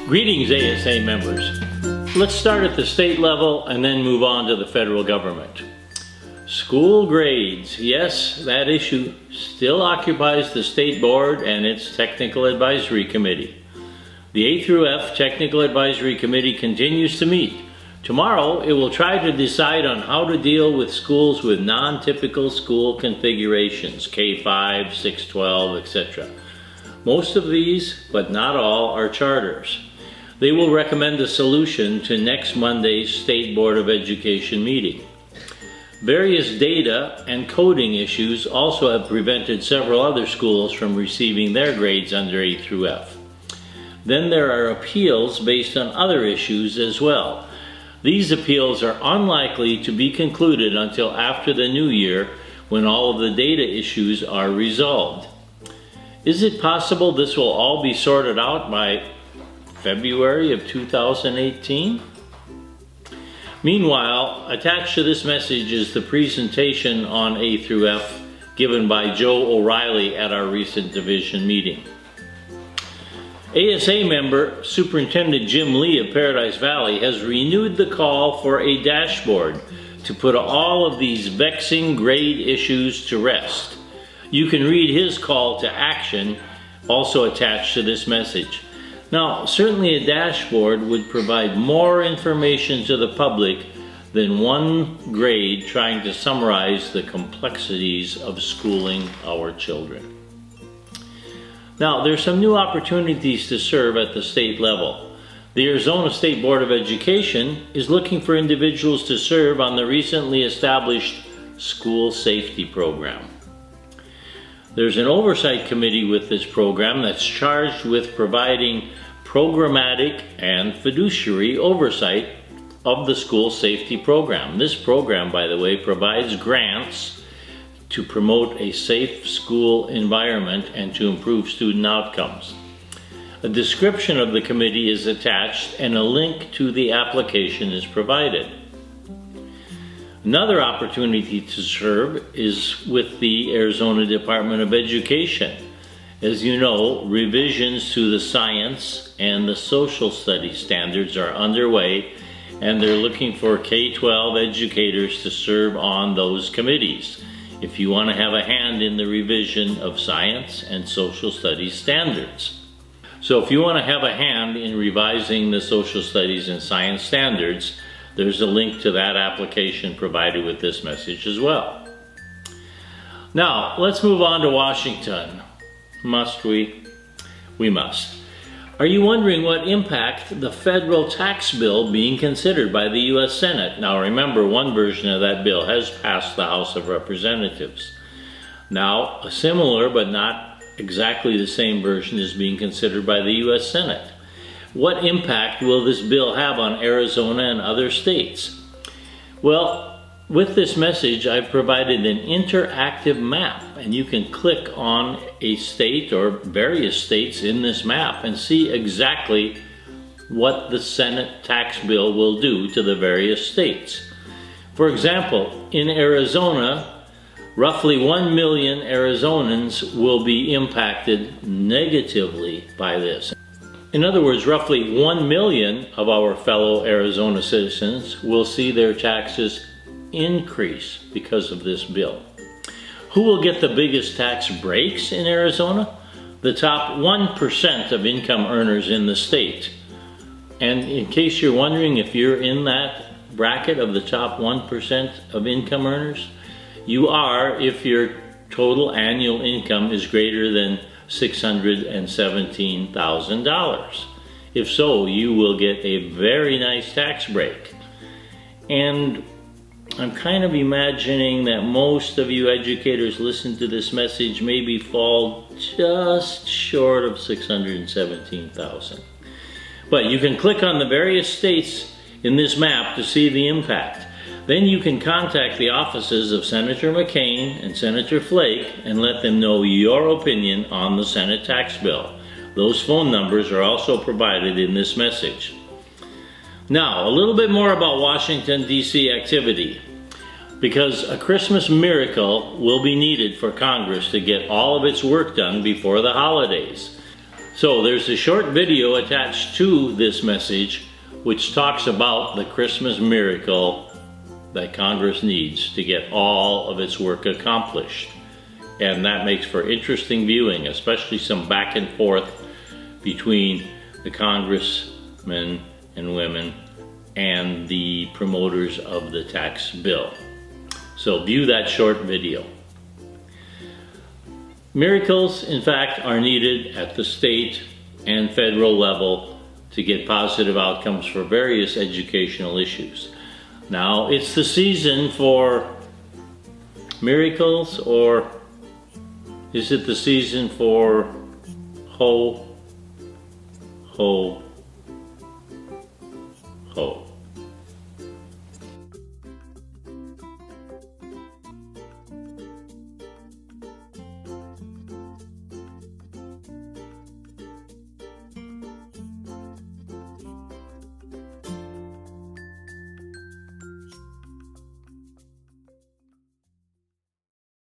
Greetings, ASA members. Let's start at the state level and then move on to the federal government. School grades. Yes, that issue still occupies the State Board and its Technical Advisory Committee. The A through F Technical Advisory Committee continues to meet. Tomorrow, it will try to decide on how to deal with schools with non-typical school configurations, K-5, 612, etc. Most of these, but not all, are charters. They will recommend a solution to next Monday's State Board of Education meeting. Various data and coding issues also have prevented several other schools from receiving their grades under A through F. Then there are appeals based on other issues as well. These appeals are unlikely to be concluded until after the new year, when all of the data issues are resolved. Is it possible this will all be sorted out by February of 2018? Meanwhile, attached to this message is the presentation on A through F given by Joe O'Reilly at our recent division meeting. ASA member Superintendent Jim Lee of Paradise Valley has renewed the call for a dashboard to put all of these vexing grade issues to rest. You can read his call to action also attached to this message. Now, certainly a dashboard would provide more information to the public than one grade trying to summarize the complexities of schooling our children. Now, there's some new opportunities to serve at the state level. The Arizona State Board of Education is looking for individuals to serve on the recently established School Safety Program. There's an oversight committee with this program that's charged with providing programmatic and fiduciary oversight of the school safety program. This program, by the way, provides grants to promote a safe school environment and to improve student outcomes. A description of the committee is attached and a link to the application is provided. Another opportunity to serve is with the Arizona Department of Education. As you know, revisions to the science and the social studies standards are underway, and they're looking for K-12 educators to serve on those committees if you want to have a hand in the revision of science and social studies standards. So if you want to have a hand in revising the social studies and science standards, there's a link to that application provided with this message as well. Now, let's move on to Washington. Must we? We must. Are you wondering what impact the federal tax bill being considered by the U.S. Senate? Now remember, one version of that bill has passed the House of Representatives. Now, a similar but not exactly the same version is being considered by the U.S. Senate. What impact will this bill have on Arizona and other states? Well, with this message, I've provided an interactive map, and you can click on a state or various states in this map and see exactly what the Senate tax bill will do to the various states. For example, in Arizona, roughly 1 million Arizonans will be impacted negatively by this. In other words, roughly 1 million of our fellow Arizona citizens will see their taxes increase because of this bill. Who will get the biggest tax breaks in Arizona? The top 1% of income earners in the state. And in case you're wondering if you're in that bracket of the top 1% of income earners, you are if your total annual income is greater than $617,000. If so, you will get a very nice tax break. And I'm kind of imagining that most of you educators listen to this message maybe fall just short of $617,000. But you can click on the various states in this map to see the impact. Then you can contact the offices of Senator McCain and Senator Flake and let them know your opinion on the Senate tax bill. Those phone numbers are also provided in this message. Now, a little bit more about Washington, D.C. activity. Because a Christmas miracle will be needed for Congress to get all of its work done before the holidays. So there's a short video attached to this message which talks about the Christmas miracle that Congress needs to get all of its work accomplished. And that makes for interesting viewing, especially some back and forth between the congressmen and women and the promoters of the tax bill. So view that short video. Miracles, in fact, are needed at the state and federal level to get positive outcomes for various educational issues. Now, it's the season for miracles, or is it the season for ho, ho, ho?